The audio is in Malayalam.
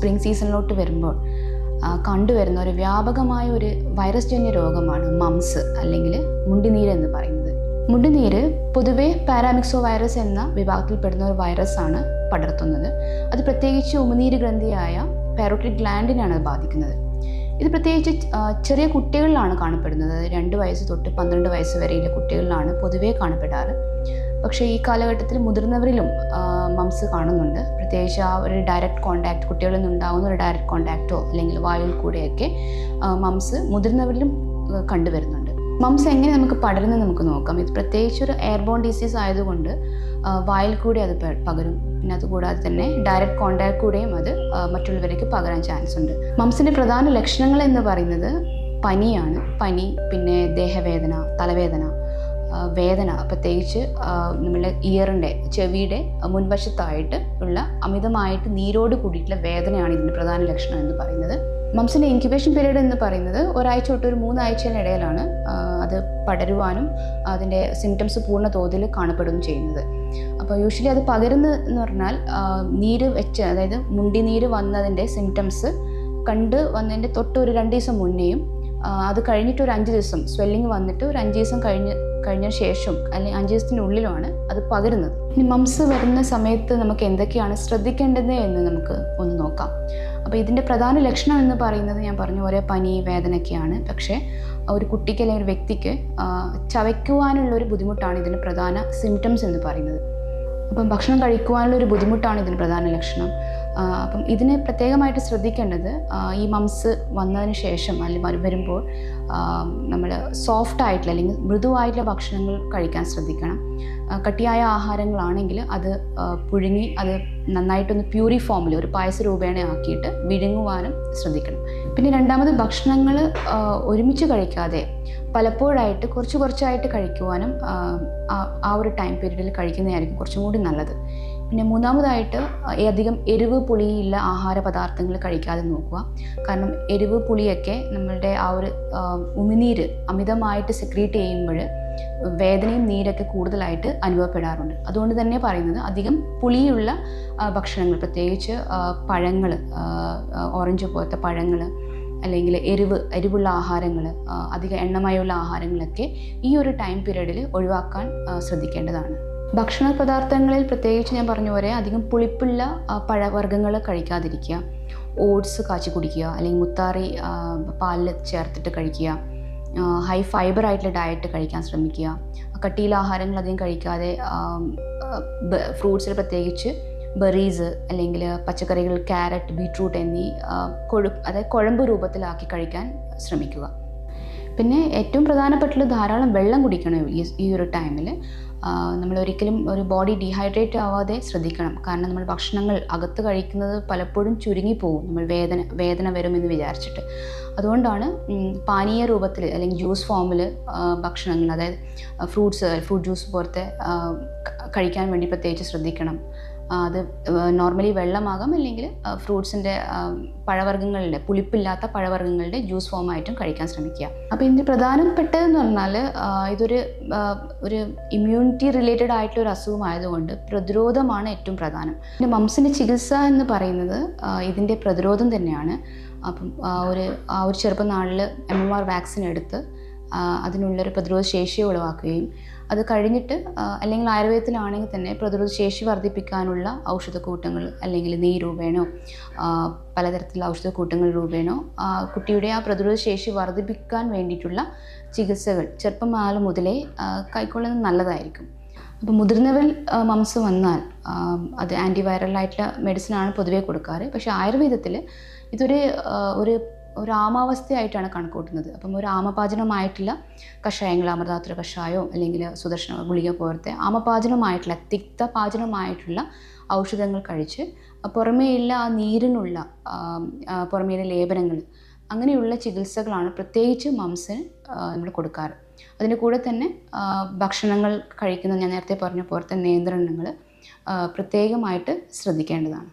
സ്പ്രിംഗ് സീസണിലോട്ട് വരുമ്പോൾ കണ്ടുവരുന്ന ഒരു വ്യാപകമായ ഒരു വൈറസ് ജന്യ രോഗമാണ് മംസ് അല്ലെങ്കിൽ മുണ്ടിനീര് എന്ന് പറയുന്നത്. മുണ്ടിനീര് പൊതുവെ പാരാമിക്സോ വൈറസ് എന്ന വിഭാഗത്തിൽപ്പെടുന്ന ഒരു വൈറസാണ് പടർത്തുന്നത്. അത് പ്രത്യേകിച്ച് ഉമിനീര് ഗ്രന്ഥിയായ പാരോട്ടിഡ് ഗ്ലാൻഡിനാണ് ബാധിക്കുന്നത്. ഇത് പ്രത്യേകിച്ച് ചെറിയ കുട്ടികളിലാണ് കാണപ്പെടുന്നത്. 2 വയസ്സ് തൊട്ട് 12 വയസ്സ് വരെയുള്ള കുട്ടികളിലാണ് പൊതുവേ കാണപ്പെടാറ്. പക്ഷേ ഈ കാലഘട്ടത്തിൽ മുതിർന്നവരിലും മംസ് കാണുന്നുണ്ട്. പ്രത്യേകിച്ച് ആ ഒരു ഡയറക്റ്റ് കോണ്ടാക്ട്, കുട്ടികളിൽ നിന്നുണ്ടാകുന്ന ഒരു ഡയറക്റ്റ് കോണ്ടാക്റ്റോ അല്ലെങ്കിൽ വായുവിൽ കൂടെയൊക്കെ മംസ് മുതിർന്നവരിലും കണ്ടുവരുന്നുണ്ട്. മംസ് എങ്ങനെ നമുക്ക് പടരുന്നത് നമുക്ക് നോക്കാം. ഇത് പ്രത്യേകിച്ച് ഒരു എയർബോൺ ഡിസീസ് ആയതുകൊണ്ട് വായിൽ കൂടെ അത് പകരും. പിന്നെ അതുകൂടാതെ തന്നെ ഡയറക്റ്റ് കോണ്ടാക്ട് കൂടെയും അത് മറ്റുള്ളവരേക്ക് പകരാൻ ചാൻസ് ഉണ്ട്. മംസിൻ്റെ പ്രധാന ലക്ഷണങ്ങൾ എന്ന് പറയുന്നത് പനിയാണ്. പനി, പിന്നെ ദേഹവേദന, തലവേദന, വേദന, പ്രത്യേകിച്ച് നമ്മുടെ ഇയറിൻ്റെ ചെവിയുടെ മുൻവശത്തായിട്ട് ഉള്ള അമിതമായിട്ട് നീരോട് കൂടിയിട്ടുള്ള വേദനയാണ് ഇതിൻ്റെ പ്രധാന ലക്ഷണം എന്ന് പറയുന്നത്. മംസിൻ്റെ ഇൻക്യുബേഷൻ പീരീഡ് എന്ന് പറയുന്നത് 1 ആഴ്ച തൊട്ട് ഒരു 3 ആഴ്ചയിനിടയിലാണ് അത് പടരുവാനും അതിൻ്റെ സിംറ്റംസ് പൂർണ്ണ തോതിൽ കാണപ്പെടുകയും ചെയ്യുന്നത്. അപ്പോൾ യൂഷ്വലി അത് പകരുന്നത് എന്ന് പറഞ്ഞാൽ നീര് വെച്ച്, അതായത് മുണ്ടിനീര് വന്നതിൻ്റെ സിംറ്റംസ് കണ്ട് വന്നതിൻ്റെ തൊട്ട് ഒരു 2 ദിവസം മുന്നേയും അത് കഴിഞ്ഞിട്ട് ഒരു 5 ദിവസം സ്വെല്ലിങ് വന്നിട്ട് ഒരു 5 ദിവസം കഴിഞ്ഞ ശേഷം അല്ലെങ്കിൽ 5 ദിവസത്തിനുള്ളിലുമാണ് അത് പകരുന്നത്. ഇനി മംസ് വരുന്ന സമയത്ത് നമുക്ക് എന്തൊക്കെയാണ് ശ്രദ്ധിക്കേണ്ടത് എന്ന് നമുക്ക് ഒന്ന് നോക്കാം. അപ്പോൾ ഇതിൻ്റെ പ്രധാന ലക്ഷണം എന്ന് പറയുന്നത് ഞാൻ പറഞ്ഞു ഒരേ പനി, വേദനയൊക്കെയാണ്. പക്ഷേ ഒരു കുട്ടിക്ക് അല്ലെങ്കിൽ ഒരു വ്യക്തിക്ക് ചവയ്ക്കുവാനുള്ളൊരു ബുദ്ധിമുട്ടാണ് ഇതിൻ്റെ പ്രധാന സിംറ്റംസ് എന്ന് പറയുന്നത്. അപ്പം ഭക്ഷണം കഴിക്കുവാനുള്ളൊരു ബുദ്ധിമുട്ടാണ് ഇതിന് പ്രധാന ലക്ഷണം. അപ്പം ഇതിന് പ്രത്യേകമായിട്ട് ശ്രദ്ധിക്കേണ്ടത് ഈ മംസ് വന്നതിന് ശേഷം അല്ലെങ്കിൽ വരുമ്പോൾ നമ്മൾ സോഫ്റ്റായിട്ടുള്ള അല്ലെങ്കിൽ മൃദുവായിട്ടുള്ള ഭക്ഷണങ്ങൾ കഴിക്കാൻ ശ്രദ്ധിക്കണം. കട്ടിയായ ആഹാരങ്ങളാണെങ്കിൽ അത് പുഴുങ്ങി അത് നന്നായിട്ടൊന്ന് പ്യൂരി ഫോമിൽ ഒരു പായസ രൂപേണ ആക്കിയിട്ട് വിഴുങ്ങുവാനും ശ്രദ്ധിക്കണം. പിന്നെ രണ്ടാമത് ഭക്ഷണങ്ങൾ ഒരുമിച്ച് കഴിക്കാതെ പലപ്പോഴായിട്ട് കുറച്ചായിട്ട് കഴിക്കുവാനും ആ ഒരു ടൈം പീരീഡിൽ കഴിക്കുന്നതായിരിക്കും കുറച്ചും കൂടി നല്ലത്. പിന്നെ മൂന്നാമതായിട്ട് അധികം എരിവ് പുളിയുള്ള ആഹാര പദാർത്ഥങ്ങൾ കഴിക്കാതെ നോക്കുക. കാരണം എരിവ് പുളിയൊക്കെ നമ്മളുടെ ആ ഒരു ഉമിനീര് അമിതമായിട്ട് സെക്രീറ്റ് ചെയ്യുമ്പോൾ വേദനയും നീരൊക്കെ കൂടുതലായിട്ട് അനുഭവപ്പെടാറുണ്ട്. അതുകൊണ്ട് തന്നെ പറയുന്നത് അധികം പുളിയുള്ള ഭക്ഷണങ്ങൾ, പ്രത്യേകിച്ച് പഴങ്ങൾ, ഓറഞ്ച് പോലത്തെ പഴങ്ങൾ, അല്ലെങ്കിൽ എരിവുള്ള ആഹാരങ്ങൾ, അധിക എണ്ണമയമുള്ള ആഹാരങ്ങളൊക്കെ ഈ ഒരു ടൈം പീരീഡിൽ ഒഴിവാക്കാൻ ശ്രദ്ധിക്കേണ്ടതാണ്. ഭക്ഷണ പദാർത്ഥങ്ങളിൽ പ്രത്യേകിച്ച് ഞാൻ പറഞ്ഞ പോലെ അധികം പുളിപ്പുള്ള പഴവർഗ്ഗങ്ങൾ കഴിക്കാതിരിക്കുക. ഓട്സ് കാച്ചി കുടിക്കുക, അല്ലെങ്കിൽ മുത്താറി പാലിൽ ചേർത്തിട്ട് കഴിക്കുക. ഹൈ ഫൈബർ ആയിട്ടുള്ള ഡയറ്റ് കഴിക്കാൻ ശ്രമിക്കുക. കട്ടിയുള്ള ആഹാരങ്ങൾ അധികം കഴിക്കാതെ ഫ്രൂട്ട്സിൽ പ്രത്യേകിച്ച് ബെറീസ് അല്ലെങ്കിൽ പച്ചക്കറികൾ, ക്യാരറ്റ്, ബീട്രൂട്ട് എന്നീ അതായത് കുഴമ്പ് രൂപത്തിലാക്കി കഴിക്കാൻ ശ്രമിക്കുക. പിന്നെ ഏറ്റവും പ്രധാനപ്പെട്ടുള്ള ധാരാളം വെള്ളം കുടിക്കണം ഈ ഒരു ടൈമിൽ. നമ്മൾ ഒരിക്കലും ഒരു ബോഡി ഡീഹൈഡ്രേറ്റ് ആവാതെ ശ്രദ്ധിക്കണം. കാരണം നമ്മൾ ഭക്ഷണങ്ങൾ അകത്ത് കഴിക്കുന്നത് പലപ്പോഴും ചുരുങ്ങിപ്പോവും, നമ്മൾ വേദന വരുമെന്ന് വിചാരിച്ചിട്ട്. അതുകൊണ്ടാണ് പാനീയ രൂപത്തിൽ അല്ലെങ്കിൽ ജ്യൂസ് ഫോമിൽ ഭക്ഷണങ്ങൾ, അതായത് ഫ്രൂട്ട് ജ്യൂസ് പോലത്തെ കഴിക്കാൻ വേണ്ടി പ്രത്യേകിച്ച് ശ്രദ്ധിക്കണം. അത് നോർമലി വെള്ളമാകാം, അല്ലെങ്കിൽ ഫ്രൂട്ട്സിൻ്റെ പഴവർഗ്ഗങ്ങളുടെ, പുളിപ്പില്ലാത്ത പഴവർഗ്ഗങ്ങളുടെ ജ്യൂസ് ഫോമായിട്ടും കഴിക്കാൻ ശ്രമിക്കുക. അപ്പോൾ ഇതിൻ്റെ പ്രധാനപ്പെട്ടതെന്ന് പറഞ്ഞാൽ ഒരു ഇമ്മ്യൂണിറ്റി റിലേറ്റഡ് ആയിട്ടുള്ള ഒരു അസുഖമായതുകൊണ്ട് പ്രതിരോധമാണ് ഏറ്റവും പ്രധാനം. പിന്നെ മംസിൻ്റെ ചികിത്സ എന്ന് പറയുന്നത് ഇതിൻ്റെ പ്രതിരോധം തന്നെയാണ്. അപ്പം ആ ഒരു ചെറുപ്പനാളിൽ MMR വാക്സിൻ എടുത്ത് അതിനുള്ളൊരു പ്രതിരോധ ശേഷി ഉളവാക്കുകയും അത് കഴിഞ്ഞിട്ട് അല്ലെങ്കിൽ ആയുർവേദത്തിലാണെങ്കിൽ തന്നെ പ്രതിരോധ ശേഷി വർദ്ധിപ്പിക്കാനുള്ള ഔഷധക്കൂട്ടങ്ങൾ അല്ലെങ്കിൽ നെയ്യ് രൂപേണോ പലതരത്തിലുള്ള ഔഷധക്കൂട്ടങ്ങൾ രൂപേണോ കുട്ടിയുടെ ആ പ്രതിരോധ ശേഷി വർദ്ധിപ്പിക്കാൻ വേണ്ടിയിട്ടുള്ള ചികിത്സകൾ ചെറുപ്പം മുതലേ കൈക്കൊള്ളുന്നത് നല്ലതായിരിക്കും. അപ്പോൾ മുതിർന്നവരിൽ മംസ് വന്നാൽ അത് ആൻറ്റിവൈറലായിട്ടുള്ള മെഡിസിനാണ് പൊതുവേ കൊടുക്കാറ്. പക്ഷേ ആയുർവേദത്തിൽ ഒരു ആമാവസ്ഥയായിട്ടാണ് കണക്കൂട്ടുന്നത്. അപ്പം ഒരു ആമപാചനമായിട്ടുള്ള കഷായങ്ങൾ, അമൃതാതുര കഷായമോ അല്ലെങ്കിൽ സുദർശന ഗുളിക പോലത്തെ ആമപാചനമായിട്ടുള്ള തിക്തപാചനമായിട്ടുള്ള ഔഷധങ്ങൾ കഴിച്ച് പുറമേയുള്ള ആ നീരിനുള്ള പുറമേയുള്ള ലേപനങ്ങൾ, അങ്ങനെയുള്ള ചികിത്സകളാണ് പ്രത്യേകിച്ച് മംസിന് നമ്മൾ കൊടുക്കാറ്. അതിൻ്റെ കൂടെ തന്നെ ഭക്ഷണങ്ങൾ കഴിക്കുന്ന ഞാൻ നേരത്തെ പറഞ്ഞ പോലത്തെ നിയന്ത്രണങ്ങൾ പ്രത്യേകമായിട്ട് ശ്രദ്ധിക്കേണ്ടതാണ്.